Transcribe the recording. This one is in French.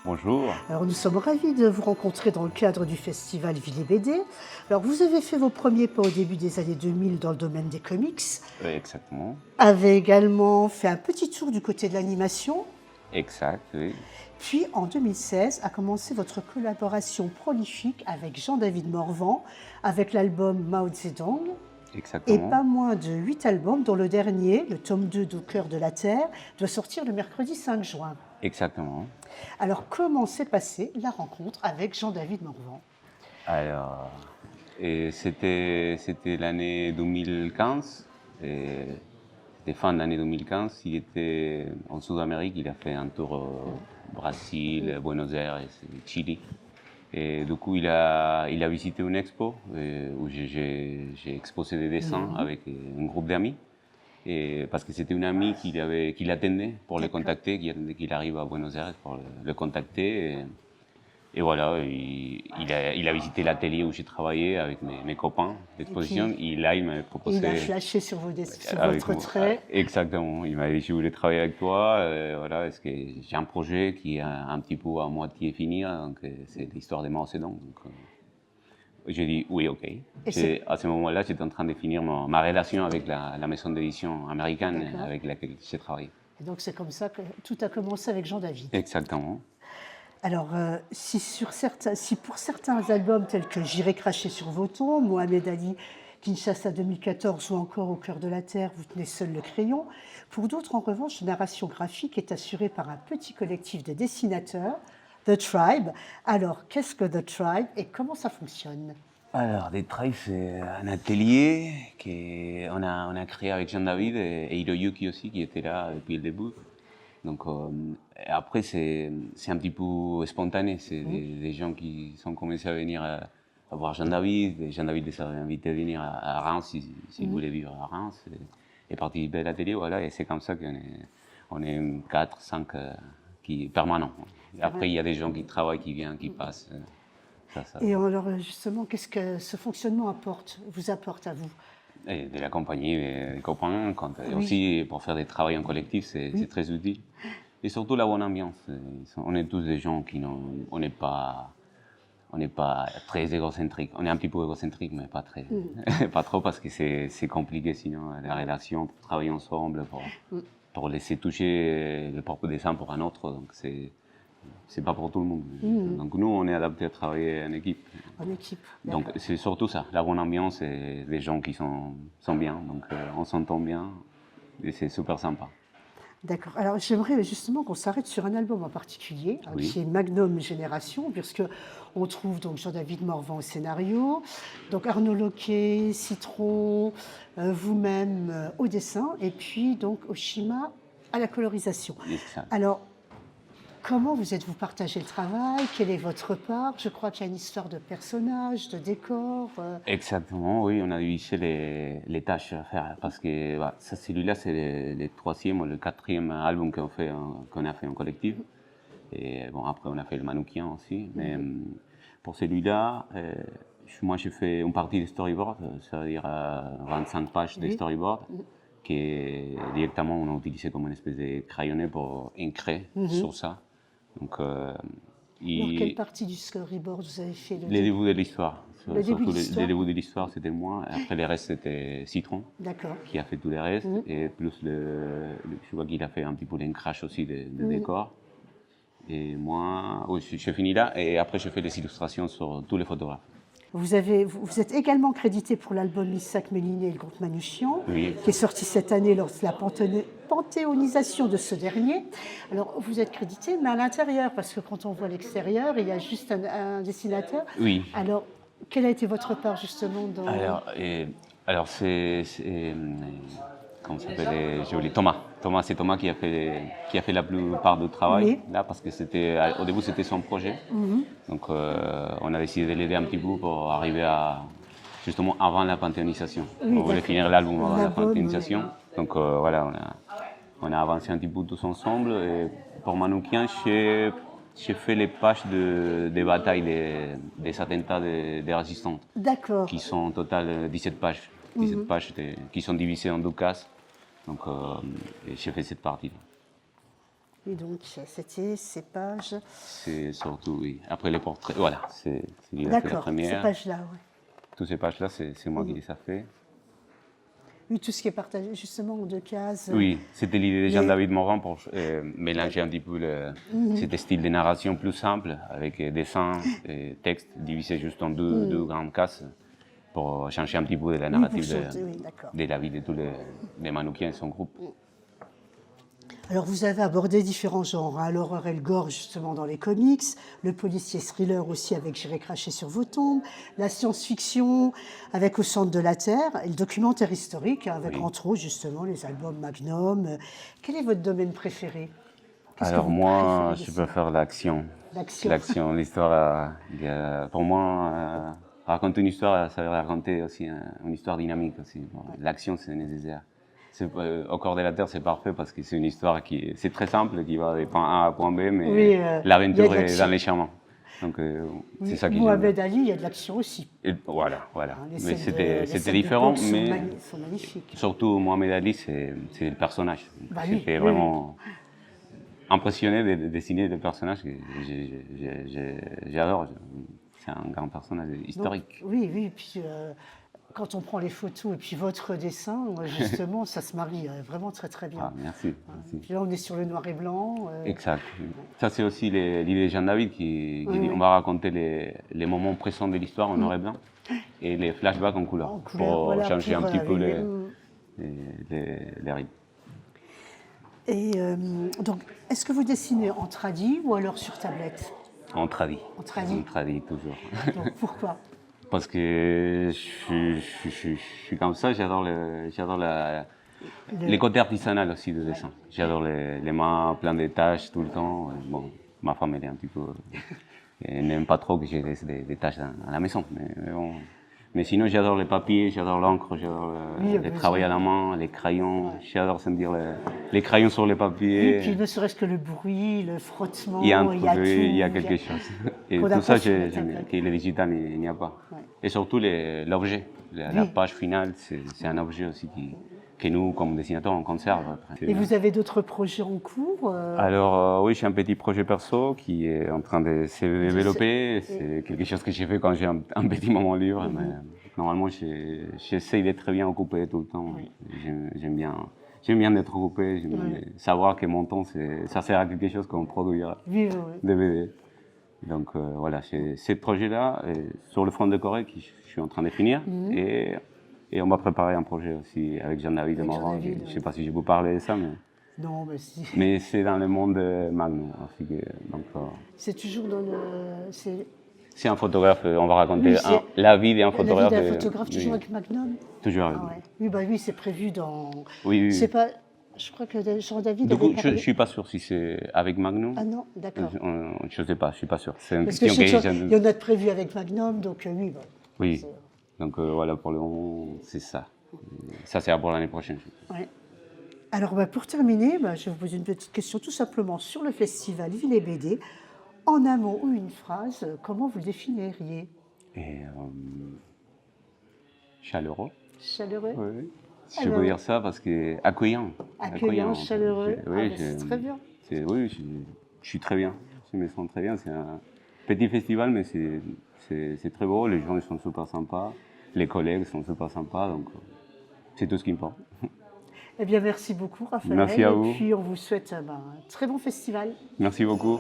Bonjour. Alors nous sommes ravis de vous rencontrer dans le cadre du festival Ville et BD. Alors vous avez fait vos premiers pas au début des années 2000 dans le domaine des comics, Oui, exactement. avez également fait un petit tour du côté de l'animation, Exact, oui. puis en 2016 a commencé votre collaboration prolifique avec Jean-David Morvan avec l'album Mao Zedong et Exactement. pas moins de 8 albums dont le dernier, le tome 2 d'Au cœur de la Terre, doit sortir le mercredi 5 juin. Exactement. Alors comment s'est passée la rencontre avec Jean-David Morvan? Alors, c'était l'année 2015. Et c'était fin de l'année 2015. Il était en Sud-Amérique. Il a fait un tour au Brésil, Buenos Aires, Chili. Et du coup, il a visité une expo où j'ai exposé des dessins avec un groupe d'amis. Et parce que c'était une amie qui l'attendait pour le D'accord. contacter, qui attendait qu'il arrive à Buenos Aires pour le contacter. Et voilà, il a visité l'atelier où j'ai travaillé avec mes copains d'exposition. Et là, il m'avait proposé. Il a flashé sur, sur avec votre trait. Exactement. Il m'avait dit, je voulais travailler avec toi. Voilà, est-ce que j'ai un projet qui est un petit peu à moitié fini. Donc, c'est l'histoire des Mao Zedong. Donc, j'ai dit oui, ok. À ce moment-là, j'étais en train de finir ma relation avec la maison d'édition américaine avec laquelle j'ai travaillé. Et donc c'est comme ça que tout a commencé avec Jean-David. Exactement. Alors, si pour certains albums tels que J'irai cracher sur vos tombes, Mohamed Ali, Kinshasa 2014 ou encore Au cœur de la Terre, vous tenez seul le crayon, pour d'autres, en revanche, la narration graphique est assurée par un petit collectif de dessinateurs, The Tribe. Alors, qu'est-ce que The Tribe et comment ça fonctionne? Alors, The Tribe, c'est un atelier qu'on a créé avec Jean-David et Hiroyuki aussi, qui était là depuis le début. Donc, après, c'est un petit peu spontané. C'est des gens qui sont commencés à venir à voir Jean-David. Et Jean-David les avait invités à venir à Reims s'ils voulaient vivre à Reims et participer à l'atelier. Voilà, et c'est comme ça qu'on est 4, 5 qui permanents. Et après, il y a des gens qui travaillent, qui viennent, qui passent. Et alors, justement, qu'est-ce que ce fonctionnement vous apporte à vous? Et de l'accompagner des copains, aussi pour faire des travaux en collectif, c'est très utile. Et surtout la bonne ambiance. On est tous des gens on n'est pas très égocentriques. On est un petit peu égocentriques, mais pas très, pas trop parce que c'est compliqué sinon la relation pour travailler ensemble, pour laisser toucher le propre dessin pour un autre. Donc c'est pas pour tout le monde. Donc nous, on est adapté à travailler en équipe. En équipe. Donc c'est surtout ça, la bonne ambiance et les gens qui sont bien. Donc on s'entend bien et c'est super sympa. D'accord. Alors j'aimerais justement qu'on s'arrête sur un album en particulier, qui est Magnum Génération, puisque on trouve donc Jean-David Morvan au scénario, donc Arnaud Loquet, Citron, vous-même au dessin, et puis donc Oshima à la colorisation. Exact. Alors, comment vous êtes-vous partagé le travail? Quelle est votre part? Je crois qu'il y a une histoire de personnages, de décors. Exactement, oui, on a divisé les tâches à faire parce que celui-là, c'est le troisième ou le quatrième album qu'on a fait en collectif. Et bon, après, on a fait le Manoukian aussi. Mais pour celui-là, moi, j'ai fait une partie des storyboards, c'est-à-dire 25 pages de storyboard, que directement on a utilisé comme une espèce de crayonné pour écrire sur ça. Donc, Alors, quelle partie du storyboard vous avez fait? Le début de l'histoire. Le début de l'histoire. Le début de l'histoire, c'était moi. Après, le reste, c'était Citron. D'accord. Qui a fait tout le reste. Et plus, je vois qu'il a fait un petit peu l'ancrage aussi de décor. Et moi, j'ai fini là. Et après, j'ai fait les illustrations sur tous les photographes. Vous êtes également crédité pour l'album Isaac Méliné et le groupe Manouchian, qui est sorti cette année lors de la panthéonisation de ce dernier. Alors, vous êtes crédité, mais à l'intérieur, parce que quand on voit l'extérieur, il y a juste un dessinateur. Oui. Alors, quelle a été votre part justement dans... Alors c'est comment s'appelle, j'ai oublié, Thomas. C'est Thomas qui a fait la plupart du travail là parce que au début c'était son projet. Donc on a décidé de l'aider un petit peu pour arriver à justement avant la panthéonisation. On voulait finir l'album avant la panthéonisation. Donc voilà, on a avancé un petit peu tous ensemble. Et pour Manoukian, j'ai fait les pages des batailles des attentats des résistantes. D'accord. Qui sont en total 17 pages. 17 pages qui sont divisées en deux cases. Donc j'ai fait cette partie-là. Et donc, c'était ces pages. C'est surtout, oui. Après les portraits, voilà, c'est lui qui a fait la D'accord, ces première. pages-là, oui. Toutes ces pages-là, c'est moi qui les ai fait. Oui, tout ce qui est partagé justement en 2 cases. Oui, c'était l'idée de Jean-David Mais- Morand pour mélanger un petit peu cet style de narration plus simple, avec dessins et textes divisés juste en deux grandes cases, pour changer un petit peu de la Oui, pour narrative changer, oui, d'accord. de la vie de tous les mannequins et son groupe. Alors, vous avez abordé différents genres, hein, l'horreur et le gore, justement, dans les comics, le policier thriller aussi, avec J'irai cracher sur vos tombes, la science-fiction, avec Au centre de la Terre, et le documentaire historique, hein, avec, Oui. entre autres, justement, les albums Magnum. Quel est votre domaine préféré? Qu'est-ce que Alors vous moi, préférez je dessiner? préfère l'action. L'action. L'histoire. Pour moi, raconter une histoire, ça veut raconter aussi une histoire dynamique aussi. Bon, l'action, c'est nécessaire. Au corps de la Terre, c'est parfait parce que c'est une histoire c'est très simple, qui va de point A à point B, mais Oui, il y a l'aventure de est l'action. dans l'écharnement. Donc c'est ça qui Mohamed Ali, il y a de l'action aussi. Voilà. Hein, les Mais scènes les c'était scènes de différent, boxe mais sont magnifiques. surtout Mohamed Ali, c'est le personnage. Bah oui, J'étais oui, vraiment impressionné de dessiner des personnages que j'adore. C'est un grand personnage historique. Donc, oui, et puis quand on prend les photos et puis votre dessin, justement, ça se marie vraiment très très bien. Ah, merci. Puis là, on est sur le noir et blanc. Exact. Ça, c'est aussi l'idée de Jean-David qui dit on va raconter les moments présents de l'histoire en noir et blanc et les flashbacks en couleur, pour voilà, changer un petit peu les- les rythmes. Et donc, est-ce que vous dessinez en tradi ou alors sur tablette? On tradit. En tradi. On tradit toujours. Donc, pourquoi? Parce que je suis comme ça, j'adore les côtés artisanaux aussi de dessin. J'adore les mains pleines de taches tout le temps. Bon, ma femme, elle est un petit peu. Elle n'aime pas trop que j'ai des taches à la maison. Mais bon. Mais sinon, j'adore les papiers, j'adore l'encre, j'adore le travail à la main, les crayons. J'adore sentir les crayons sur les papiers. Et puis, ne serait-ce que le bruit, le frottement, Il y a un tout. truc, il y a quelque chose. Et qu'on n'a tout ça, pas sur la j'aime bien. tablette. Que le digital, il n'y a pas. Ouais. Et surtout l'objet. La page finale, c'est un objet aussi que nous, comme dessinateurs, on conserve. Après. Et vous avez d'autres projets en cours Alors, oui, j'ai un petit projet perso qui est en train de se développer. C'est quelque chose que j'ai fait quand j'ai un petit moment libre. Mais normalement, j'essaye d'être très bien occupé tout le temps. Oui. J'aime bien d'être occupé. J'aime bien savoir que mon temps, ça sert à quelque chose qu'on produira Oui, des BD. Donc voilà, c'est ce projet-là, sur le front de Corée, que je suis en train de finir. Et on va préparer un projet aussi avec Jean-David Avec Morand. Jean-David, Je ne sais pas si je vous parler de ça, mais, Non, mais si. mais c'est dans le monde Magnum. Aussi donc, C'est toujours dans le. c'est un photographe, on va raconter Oui, c'est la vie d'un La photographe. vie d'un photographe, toujours oui, avec Magnum. toujours avec Ah ouais. Oui, oui, c'est prévu dans. Oui. C'est pas. Je crois que Jean-David Du coup, avait je parlé. ne suis pas sûr si c'est avec Magnum. Ah non, d'accord. Je ne sais pas, je ne suis pas sûr. C'est une Parce que question je sais que qu'il y en a de prévu avec Magnum, donc oui. Bon, Oui, c'est- donc voilà, pour le moment, c'est ça. Ça, c'est pour l'année prochaine. ouais. Alors, pour terminer, je vais vous poser une petite question tout simplement sur le festival Ville et BD. En un mot ou une phrase, comment vous le définiriez? Et chaleureux. Chaleureux? Oui. Si je peux dire ça, parce que accueillant. Accueillant, chaleureux. Oui, C'est très bien. Oui, je suis très bien. Je me sens très bien. C'est un petit festival, mais c'est très beau. Les gens ils sont super sympas. Les collègues sont super sympas. Donc, c'est tout ce qui me porte. Eh bien, merci beaucoup, Raphaël. Merci à vous. Et puis, on vous souhaite un très bon festival. Merci beaucoup.